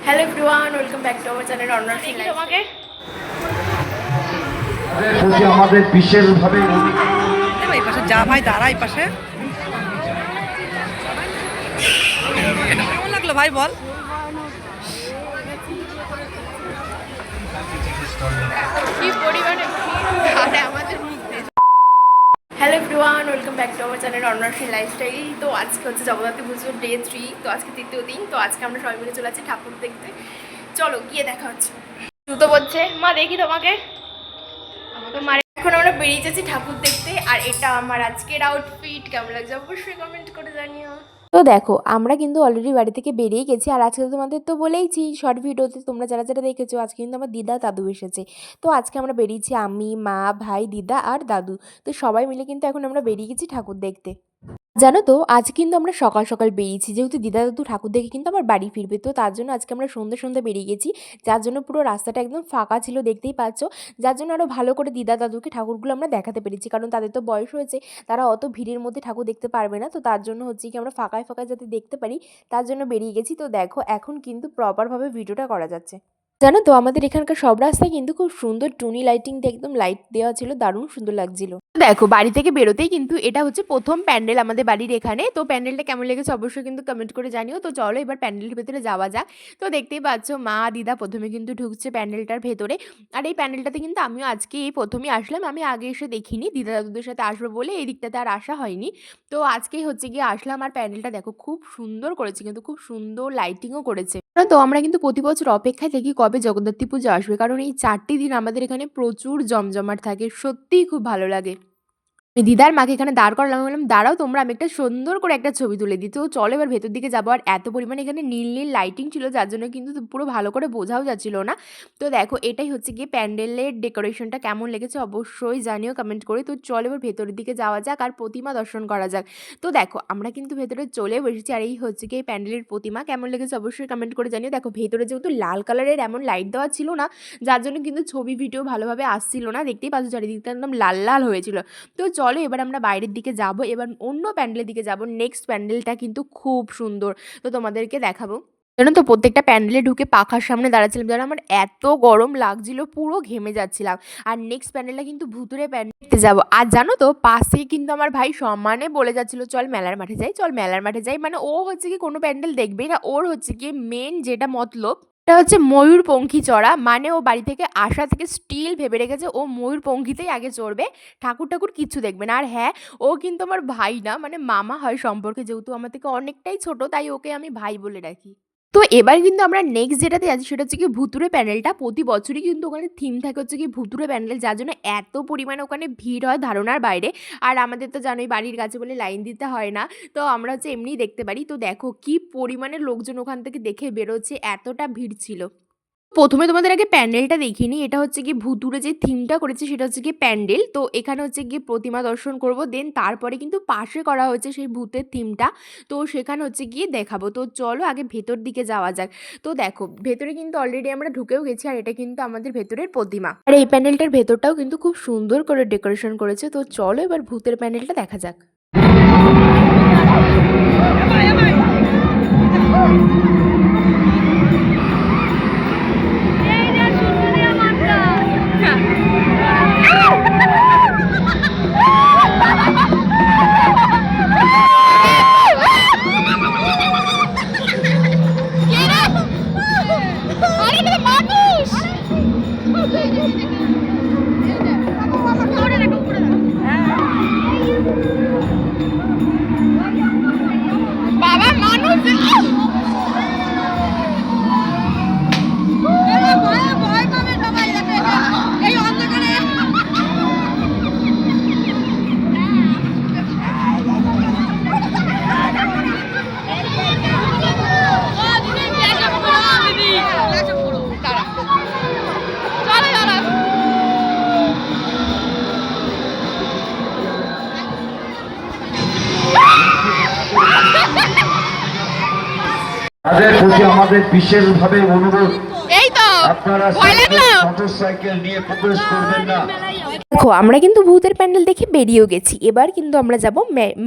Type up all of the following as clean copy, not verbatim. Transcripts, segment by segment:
Hello everyone, welcome back to our channel অনর feel life. তোমাকে প্রতি আমাদের বিশেষভাবে এই পাশে যা ভাই দাঁড়া, এই পাশে কেমন লাগলো ভাই বল? কি পরিমাণে আরে আমাদের hello everyone, welcome back to our channel অনর ফিল লাইফস্টাইল। তো আজকে হচ্ছে জগদ্ধাত্রী পুজোর ডে 3। তো আজকে তৃতীয় দিন। তো আজকে আমরা সবাই মিলে চলে যাচ্ছি ঠাকুর দেখতে। চলো গিয়ে দেখা হচ্ছে। জুতো বলছে মা, দেখি তোমাকে। তো মার এখন আমরা বেরিয়ে যাচ্ছি ঠাকুর দেখতে। আর এটা আমার আজকের আউটফিট। কেমন লাগছে অবশ্যই কমেন্ট করে জানিও। তো দেখো, আমরা কিন্তু অলরেডি বাড়ি থেকে বেরিয়ে গেছি। আর আজকে তোমাদের তো বলেইছি শর্ট ভিডিওতে, তোমরা যারা যারা দেখেছো, আজকে কিন্তু আমার দিদা দাদু এসেছে। তো আজকে আমরা বেরিয়েছি আমি, মা, ভাই, দিদা আর দাদু। তো সবাই মিলে কিন্তু এখন আমরা বেরিয়ে গেছি ঠাকুর দেখতে। জানো তো, আজ কিন্তু আমরা সকাল সকাল বেরিয়েছি, যেহেতু দিদা দাদু ঠাকুর দেখে কিন্তু আবার বাড়ি ফিরবে। তো তার জন্য আজকে আমরা সন্ধ্যে সন্ধ্যে বেরিয়ে গেছি, যার জন্য পুরো রাস্তাটা একদম ফাঁকা ছিল, দেখতেই পাচ্ছ। যার জন্য আরও ভালো করে দিদা দাদুকে ঠাকুরগুলো আমরা দেখাতে পেরেছি, কারণ তাদের তো বয়স হয়েছে, তারা অত ভিড়ের মধ্যে ঠাকুর দেখতে পারবে না। তো তার জন্য হচ্ছে কি আমরা ফাঁকায় ফাঁকায় যাতে দেখতে পারি, তার জন্য বেরিয়ে গেছি। তো দেখো, এখন কিন্তু প্রপারভাবে ভিডিওটা করা যাচ্ছে। জানো তো, আমাদের এখানকার সব রাস্তায় কিন্তু খুব সুন্দর টুনি লাইটিং দিয়ে একদম লাইট দেওয়া ছিল, দারুণ সুন্দর লাগছিল। দেখো, বাড়ি থেকে বেরোতেই কিন্তু এটা হচ্ছে প্রথম প্যান্ডেল আমাদের বাড়ির এখানে। তো প্যান্ডেলটা কেমন লেগেছে অবশ্যই কিন্তু কমেন্ট করে জানিও। তো চলো এবার প্যান্ডেলের ভেতরে যাওয়া যাক। তো দেখতেই পাচ্ছ, মা দিদা প্রথমে কিন্তু ঢুকছে প্যান্ডেলটার ভেতরে। আর এই প্যান্ডেলটাতে কিন্তু আমিও আজকে এই প্রথমেই আসলাম, আমি আগে এসে দেখিনি, দিদা দাদুদের সাথে আসবো বলে এই দিকটাতে আর আসা হয়নি। তো আজকেই হচ্ছে গিয়ে আসলাম। আর প্যান্ডেলটা দেখো খুব সুন্দর করেছে, কিন্তু খুব সুন্দর লাইটিংও করেছে। তো আমরা কিন্তু প্রতি বছর অপেক্ষায় থাকি কবে জগদ্ধাত্রী পুজো আসবে, কারণ এই 4টি দিন আমাদের এখানে প্রচুর জমজমাট থাকে, সত্যিই খুব ভালো লাগে। আমি দিদার মাকে এখানে দাঁড় করালাম, আমি বললাম দাঁড়াও তোমরা, আমি একটা সুন্দর করে একটা ছবি তুলে দিই। তো চলো এবার ভেতর দিকে যাবো। আর এত পরিমাণে এখানে নীল নীল লাইটিং ছিল, যার জন্য কিন্তু পুরো ভালো করে বোঝাও যাচ্ছিল না। তো দেখো, এটাই হচ্ছে গিয়ে প্যান্ডেলের ডেকোরেশনটা কেমন লেগেছে অবশ্যই জানিও কমেন্ট করে। তো চলো এবার ভেতরের দিকে যাওয়া যাক আর প্রতিমা দর্শন করা যাক। তো দেখো, আমরা কিন্তু ভেতরে চলে বসেছি। আর এই হচ্ছে গিয়ে প্যান্ডেলের প্রতিমা, কেমন লেগেছে অবশ্যই কমেন্ট করে জানিও। দেখো, ভেতরে যেহেতু লাল কালারের এমন লাইট দেওয়া ছিল না, যার জন্য কিন্তু ছবি ভিডিও ভালোভাবে আসছিল না, দেখতেই পাচ্ছ চারিদিকটা একদম লাল লাল হয়েছিল। তো চলো এবার আমরা বাইরের দিকে যাব, এবার অন্য প্যান্ডেলের দিকে যাব। নেক্সট প্যান্ডেলটা কিন্তু খুব সুন্দর, তো তোমাদেরকে দেখাবো। জানো তো, প্রত্যেকটা প্যান্ডেলে ঢুকে পাখার সামনে দাঁড়াচ্ছিলাম, যেন আমার এত গরম লাগছিল, পুরো ঘেমে যাচ্ছিলাম। আর নেক্সট প্যান্ডেলটা কিন্তু ভুতুরে প্যান্ডেল দেখতে যাবো। আর জানো তো, পাশেই কিন্তু আমার ভাই সমানে বলে যাচ্ছিল চল মেলার মাঠে যাই, চল মেলার মাঠে যাই। মানে ও হচ্ছে কি কোনো প্যান্ডেল দেখবেই না, ওর হচ্ছে কি মেন যেটা মতলব, এটা হচ্ছে ময়ূরপঙ্খী চড়া। মানে ও বাড়ি থেকে আসা থেকে স্টিল ভেবে রেখেছে ও ময়ূরপঙ্খীতেই আগে চড়বে, ঠাকুর ঠাকুর কিচ্ছু দেখবে না। আর হ্যাঁ, ও কিন্তু আমার ভাই না, মানে মামা হয় সম্পর্কে, যেহেতু আমার থেকে অনেকটাই ছোট, তাই ওকে আমি ভাই বলে ডাকি। তো এবার কিন্তু আমরা নেক্সট যেটাতে আছি সেটা হচ্ছে কি ভুতুরে প্যান্ডেলটা। প্রতি বছরই কিন্তু ওখানে থিম থাকে হচ্ছে কি ভুতুরে প্যান্ডেল, যার জন্য এত পরিমাণে ওখানে ভিড় হয় ধারণার বাইরে। আর আমাদের তো জানোই বাড়ির কাছে বলে লাইন দিতে হয় না, তো আমরা হচ্ছে এমনিই দেখতে পারি। তো দেখো কি পরিমাণে লোকজন ওখান থেকে দেখে বেরোচ্ছে, এতটা ভিড় ছিল। প্রথমে তোমাদের আগে প্যান্ডেলটা দেখিনি, এটা হচ্ছে গিয়ে ভুতুরে যে থিমটা করেছে সেটা হচ্ছে গিয়ে প্যান্ডেল। তো এখানে হচ্ছে গিয়ে প্রতিমা দর্শন করব, দেন তারপরে কিন্তু পাশে করা হয়েছে সেই ভূতের থিমটা, তো সেখানে হচ্ছে গিয়ে দেখাবো। তো চলো আগে ভেতর দিকে যাওয়া যাক। তো দেখো, ভেতরে কিন্তু অলরেডি আমরা ঢুকেও গেছি, আর এটা কিন্তু আমাদের ভেতরের প্রতিমা। আর এই প্যান্ডেলটার ভেতরটাও কিন্তু খুব সুন্দর করে ডেকোরেশন করেছে। তো চলো এবার ভূতের প্যান্ডেলটা দেখা যাক। তাদের প্রতি আমাদের বিশেষভাবে অনুরোধ, এই তো আপনারা ভয় লাগলো? মোটরসাইকেল নিয়ে প্রবেশ করবেন না। দেখো আমরা কিন্তু ভূতের প্যান্ডেল দেখে বেরিয়েও গেছি। এবার কিন্তু আমরা যাব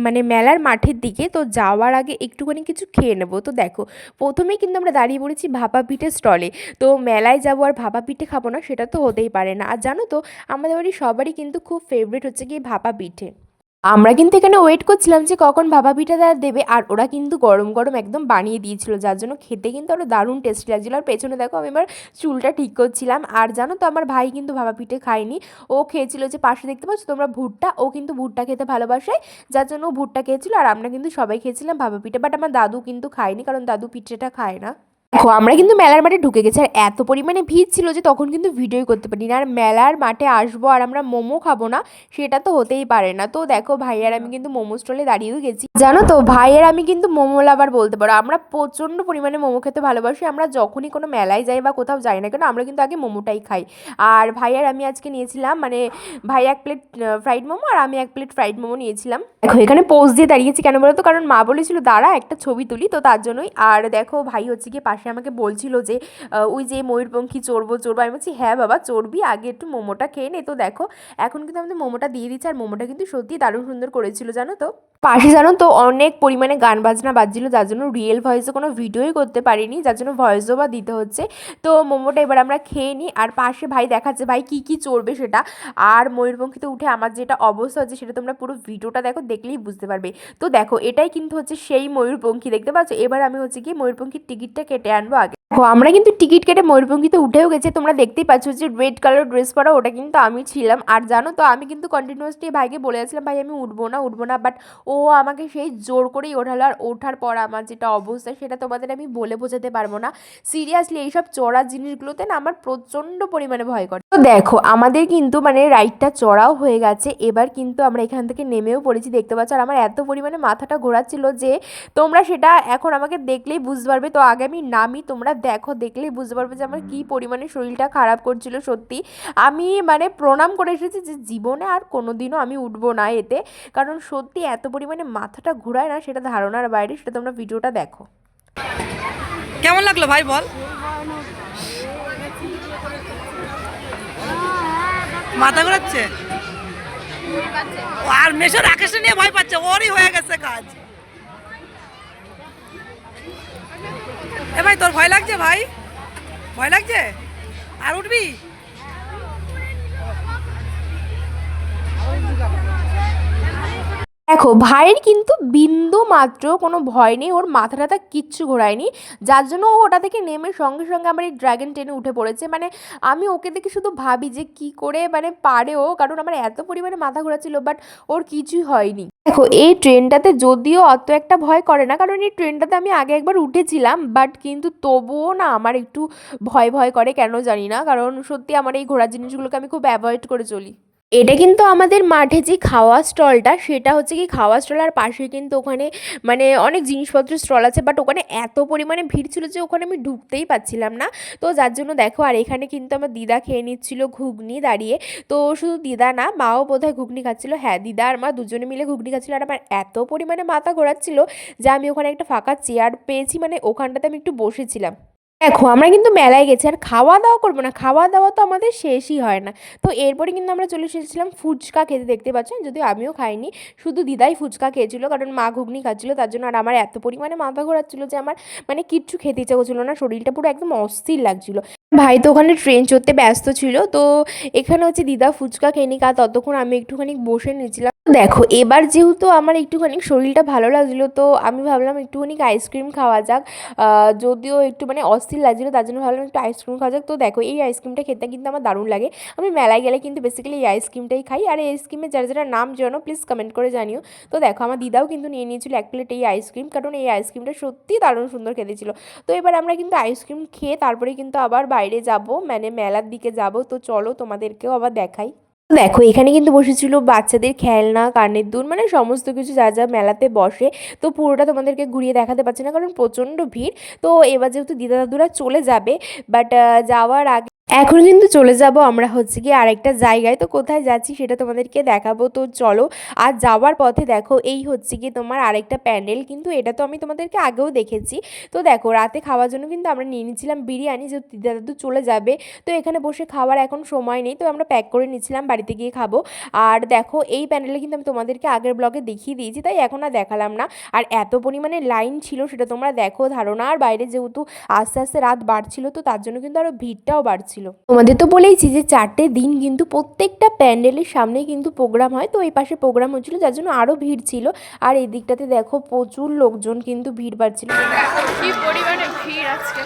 মানে মেলার মাঠের দিকে। তো যাওয়ার আগে একটুখানি কিছু খেয়ে নেবো। তো দেখো প্রথমেই কিন্তু আমরা দাঁড়িয়ে পড়েছি ভাপা পিঠের স্টলে। তো মেলায় যাবো আর ভাপা পিঠে খাবো না, সেটা তো হতেই পারে না। আর জানো তো আমাদের বাড়ির সবারই কিন্তু খুব ফেভারিট হচ্ছে কি ভাপা পিঠে। আমরা কিন্তু এখানে ওয়েট করছিলাম যে কখন ভাপা পিঠা দেবে, আর ওরা কিন্তু গরম গরম একদম বানিয়ে দিয়েছিল, যার জন্য খেতে কিন্তু আরও দারুণ টেস্টি লাগছিল। আর পেছনে দেখো আমি এবার চুলটা ঠিক করছিলাম। আর জানো তো আমার ভাই কিন্তু ভাপা পিঠে খায়নি, ও খেয়েছিল যে পাশে দেখতে পাচ্ছ তোমরা ভুট্টা, ও কিন্তু ভুট্টা খেতে ভালোবাসে, যার জন্য ও ভুট্টা খেয়েছিল। আর আমরা কিন্তু সবাই খেয়েছিলাম ভাপা পিঠে, বাট আমার দাদু কিন্তু খায়নি, কারণ দাদু পিঠেটা খায় না। দেখো আমরা কিন্তু মেলার মাঠে ঢুকে গেছি, আর এত পরিমাণে ভিড় ছিল যে তখন কিন্তু ভিডিওই করতে পারিনি। আর মেলার মাঠে আসবো আর আমরা মোমো খাবো না, সেটা তো হতেই পারে না। তো দেখো ভাই আর আমি কিন্তু মোমো স্টলে দাঁড়িয়েও গেছি। জানো তো ভাই আর আমি কিন্তু মোমো লাভার বলতে পারো, আমরা প্রচণ্ড পরিমাণে মোমো খেতে ভালোবাসি। আমরা যখনই কোনো মেলায় যাই বা কোথাও যাই না কেন, আমরা কিন্তু আগে মোমোটাই খাই। আর ভাই আর আমি আজকে নিয়েছিলাম, মানে ভাই 1 প্লেট ফ্রাইড মোমো আর আমি 1 প্লেট ফ্রাইড মোমো নিয়েছিলাম। দেখো এখানে পোজ দিয়ে দাঁড়িয়েছি কেন বলো তো, কারণ মা বলেছিল দাঁড়া একটা ছবি তুলি, তো তার জন্যই। আর দেখো ভাই হচ্ছে গিয়ে পাশে আমাকে বলছিল যে ওই যে ময়ূরপঙ্খী চড়বো। আমি বলছি হ্যাঁ বাবা চড়বি, আগে একটু মোমোটা খেয়ে নে। তো দেখো এখন কিন্তু আমাদের মোমোটা দিয়ে দিচ্ছে, আর মোমোটা কিন্তু সত্যি দারুণ সুন্দর করেছিল জানো তো। পাশে জানো তো অনেক পরিমাণে গান বাজনা বাজছিল, যার জন্য রিয়েল ভয়েসে কোনো ভিডিওই করতে পারিনি, যার জন্য ভয়েস ওভার দিতে হচ্ছে। তো মোমোটা এবার আমরা খেয়ে নিই। আর পাশে ভাই দেখাচ্ছে ভাই কী কী চড়বে সেটা। আর ময়ূরপঙ্খীতে উঠে আমার যেটা অবস্থা হচ্ছে সেটা তোমরা পুরো ভিডিওটা দেখো, দেখলেই বুঝতে পারবে। তো দেখো এটাই কিন্তু হচ্ছে সেই ময়ূরপঙ্খী, দেখতে পাচ্ছ। এবার আমি হচ্ছে কি ময়ূরপঙ্খীর টিকিটটা কেটে আনবো আগে। আমরা কিন্তু টিকিট কেটে ময়ূরপঙ্খীতে উঠেও গেছে, তোমরা দেখতেই পাচ্ছ যে রেড কালার ড্রেস পরা ওটা কিন্তু আমি ছিলাম। আর জানো তো আমি কিন্তু কন্টিনিউয়াসলি ভাইকে বলে যাচ্ছিলাম ভাই আমি উঠবো না, বাট ও আমাকে সেই জোর করেই ওঠালো। আর ওঠার পর আমার যেটা অবস্থা সেটা তোমাদের আমি বলে বোঝাতে পারবো না। সিরিয়াসলি এইসব চড়ার জিনিসগুলোতে না আমার প্রচণ্ড পরিমাণে ভয় করে। তো দেখো আমাদের কিন্তু মানে রাইডটা চড়াও হয়ে গেছে, এবার কিন্তু আমরা এখান থেকে নেমেও পড়েছি, দেখতে পাচ্ছ। আর আমার এত পরিমাণে মাথাটা ঘোরাচ্ছিল যে তোমরা সেটা এখন আমাকে দেখলেই বুঝতে পারবে। তো আগে আমি নামি, তোমরা দেখো, দেখলেই বুঝতে পারবে যে আমার কী পরিমাণে শরীরটা খারাপ করছিল। সত্যি আমি মানে প্রণাম করে এসেছি যে জীবনে আর কোনোদিনও আমি উঠবো না এতে, কারণ সত্যি এত পরিমাণে মাথাটা ঘোরায় না, সেটা ধারণার বাইরে। সেটা তোমরা ভিডিওটা দেখো। কেমন লাগলো ভাই বল? মাথা ঘোরাচ্ছে? আর মেশো রাকেশে নিয়ে ভয় পাচ্ছে, ওরই হয়ে গেছে কাজ। এ ভাই তোর ভয় লাগছে ভাই? ভয় লাগছে? আর উঠবি? দেখো ভাইয়ের কিন্তু বিন্দু মাত্র কোনো ভয় নেই, ওর মাথা টাথা কিচ্ছু ঘোরায়নি, যার জন্য ও ওটা থেকে নেমে সঙ্গে সঙ্গে আমার এই ড্র্যাগন ট্রেনে উঠে পড়েছে। মানে আমি ওকে দেখে শুধু ভাবি যে কি করে মানে পারে ও, কারণ আমার এত পরিমাণে মাথা ঘোরাচ্ছিল, বাট ওর কিছুই হয়নি। দেখো এই ট্রেনটাতে যদিও অত একটা ভয় করে না, কারণ এই ট্রেনটাতে আমি আগে একবার উঠেছিলাম, বাট কিন্তু তবুও না আমার একটু ভয় ভয় করে, কেন জানি না। কারণ সত্যি আমার এই ঘোরার জিনিসগুলোকে আমি খুব অ্যাভয়েড করে চলি। এটা কিন্তু আমাদের মাঠে যে খাওয়া স্টলটা, সেটা হচ্ছে কি খাওয়া স্টল, আর পাশে কিন্তু ওখানে মানে অনেক জিনিসপত্রের স্টল আছে, বাট ওখানে এত পরিমাণে ভিড় ছিল যে ওখানে আমি ঢুকতেই পাচ্ছিলাম না। তো যার জন্য দেখো, আর এখানে কিন্তু আমার দিদা খেয়ে নিচ্ছিল ঘুগনি দাঁড়িয়ে। তো শুধু দিদা না, মাও বোধহয় ঘুগনি খাচ্ছিল। হ্যাঁ দিদা আর মা দুজনে মিলে ঘুগনি খাচ্ছিল। আর আমার এত পরিমাণে মাথা ঘোরাচ্ছিল যে আমি ওখানে একটা ফাঁকা চেয়ার পেয়েছি, মানে ওখানটাতে আমি একটু বসেছিলাম। দেখো আমরা কিন্তু মেলায় গেছি, আর খাওয়া দাওয়া করবো না, খাওয়া দাওয়া তো আমাদের শেষই হয় না। তো এরপরে কিন্তু আমরা চলে এসেছিলাম ফুচকা খেতে, দেখতে পাচ্ছেন, যদিও আমিও খাইনি, শুধু দিদাই ফুচকা খেয়েছিল, কারণ মা ঘুগনি খাচ্ছিল, তার জন্য। আর আমার এত পরিমাণে মাথা ঘোরাচ্ছিল যে আমার মানে কিচ্ছু খেতে ইচ্ছা করছিল না, শরীরটা পুরো একদম অস্থির লাগছিল। ভাই তো ওখানে ট্রেন চড়তে ব্যস্ত ছিল। তো এখানে হচ্ছে দিদা ফুচকা খেয়ে নি, ততক্ষণ আমি একটুখানি বসে নিয়েছিলাম। দেখো এবার যেহেতু আমার একটুখানি শরীরটা ভালো লাগছিলো, তো আমি ভাবলাম একটুখানি আইসক্রিম খাওয়া যাক। যদিও একটু মানে অস্থির লাগছিলো, তার জন্য ভাবলাম একটু আইসক্রিম খাওয়া যাক। তো দেখো এই আইসক্রিমটা খেতে কিন্তু আমার দারুণ লাগে। আমি মেলায় গেলে কিন্তু বেসিক্যালি এই আইসক্রিমটাই খাই। আর এই আইসক্রিমের যারা যারা নাম জানো প্লিজ কমেন্ট করে জানিও। তো দেখো আমার দিদাও কিন্তু নিয়ে নিয়েছিল 1 প্লেট এই আইসক্রিম, কারণ এই আইসক্রিমটা সত্যিই দারুণ সুন্দর খেতে ছিল। তো এবার আমরা কিন্তু আইসক্রিম খেয়ে তারপরে কিন্তু আবার বাইরে যাব, মানে মেলার দিকে যাব। তো চলো তোমাদেরকেও আবার দেখাই। দেখো এখানে কিন্তু বসেছিল বাচ্চাদের খেলনা, কানের দুল, মানে সমস্ত কিছু যা যা মেলাতে বসে। তো পুরোটা তোমাদেরকে ঘুরিয়ে দেখাতে পারছি না, কারণ প্রচণ্ড ভিড়। তো এবার যেহেতু দিদা দাদুরা চলে যাবে, বাট যাওয়ার আগে এখন কিন্তু চলে যাব আমরা হচ্ছে কি আরেকটা জায়গায়। তো কোথায় যাচ্ছি সেটা তোমাদেরকে দেখাবো, তো চলো। আর যাওয়ার পথে দেখো এই হচ্ছে কি তোমার আরেকটা প্যান্ডেল, কিন্তু এটা তো আমি তোমাদেরকে আগেও দেখেছি। তো দেখো রাতে খাওয়ার জন্য কিন্তু আমরা নিয়ে নিচ্ছিলাম বিরিয়ানি, যে দিদা দাদু চলে যাবে, তো এখানে বসে খাওয়ার এখন সময় নেই, তো আমরা প্যাক করে নিচ্ছিলাম, বাড়িতে গিয়ে খাবো। আর দেখো এই প্যান্ডেলে কিন্তু আমি তোমাদেরকে আগের ব্লগে দেখিয়ে দিয়েছি, তাই এখন আর দেখালাম না। আর এত পরিমাণে লাইন ছিল সেটা তোমরা দেখো, ধারণা। আর বাইরে যেহেতু আস্তে আস্তে রাত বাড়ছিল, তো তার জন্য কিন্তু আরও ভিড়টাও বাড়ছিল। তোমাদের তো বলেইছি যে 4টে দিন কিন্তু প্রত্যেকটা প্যান্ডেলের সামনে কিন্তু প্রোগ্রাম হয়, তো এই পাশে প্রোগ্রাম হচ্ছিলো যার জন্য আরও ভিড় ছিল। আর এই দিকটাতে দেখো প্রচুর লোকজন কিন্তু ভিড় বাড়ছিল, কি পরিমাণে ভিড় আজকে।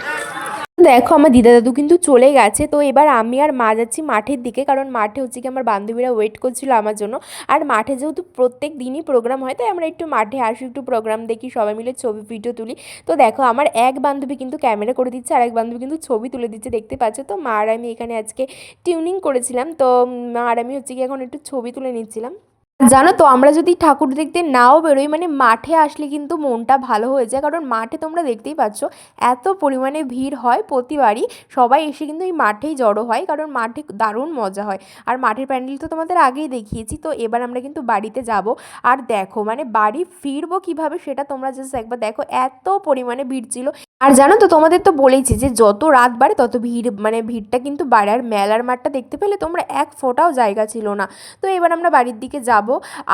দেখো আমার দিদা দাদু কিন্তু চলে গেছে, তো এবার আমি আর মা যাচ্ছি মাঠের দিকে, কারণ মাঠে হচ্ছে কি আমার বান্ধবীরা ওয়েট করছিল আমার জন্য। আর মাঠে যেহেতু প্রত্যেক দিনই প্রোগ্রাম হয়, তাই আমরা একটু মাঠে আসি, একটু প্রোগ্রাম দেখি, সবাই মিলে ছবি ভিডিও তুলি। তো দেখো আমার এক বান্ধবী কিন্তু ক্যামেরা করে দিচ্ছে, আর এক বান্ধবী কিন্তু ছবি তুলে দিচ্ছে, দেখতে পাচ্ছ। তো মা আর আমি এখানে আজকে টিউনিং করেছিলাম, তো মা আর আমি হচ্ছে কি এখন একটু ছবি তুলে নিচ্ছিলাম। জানো তো আমরা যদি ঠাকুর দেখতে নাও বেরোই, মানে মাঠে আসলে কিন্তু মনটা ভালো হয়ে যায়, কারণ মাঠে তোমরা দেখতেই পাচ্ছ এত পরিমাণে ভিড় হয় প্রতিবারই। সবাই এসে কিন্তু এই মাঠেই জড়ো হয়, কারণ মাঠে দারুণ মজা হয়। আর মাঠের প্যান্ডেল তো তোমাদের আগেই দেখিয়েছি। তো এবার আমরা কিন্তু বাড়িতে যাব। আর দেখো মানে বাড়ি ফিরবো কিভাবে সেটা তোমরা জাস্ট একবার দেখো, এত পরিমাণে ভিড় ছিল। আর জানো তো তোমাদের তো বলেইছি যে যত রাত বাড়ে তত ভিড়, মানে ভিড়টা কিন্তু বাড়ে। আর মেলার মাঠটা দেখতে পেলে তোমরা, এক ফোঁটাও জায়গা ছিল না। তো এবার আমরা বাড়ির দিকে যাব।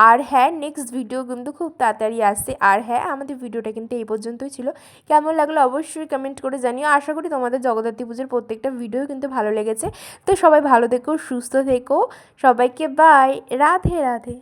আর হ্যাঁ, নেক্সট ভিডিও কিন্তু খুব তাড়াতাড়ি আসছে। আর হ্যাঁ, আমাদের ভিডিওটা কিন্তু এই পর্যন্তই ছিল। কেমন লাগলো অবশ্যই কমেন্ট করে জানিও। আশা করি তোমাদের জগদ্ধাত্রী পুজোর প্রত্যেকটা ভিডিও কিন্তু ভালো লেগেছে। তো সবাই ভালো থেকো, সুস্থ থেকো, সবাইকে বাই, রাধে রাধে।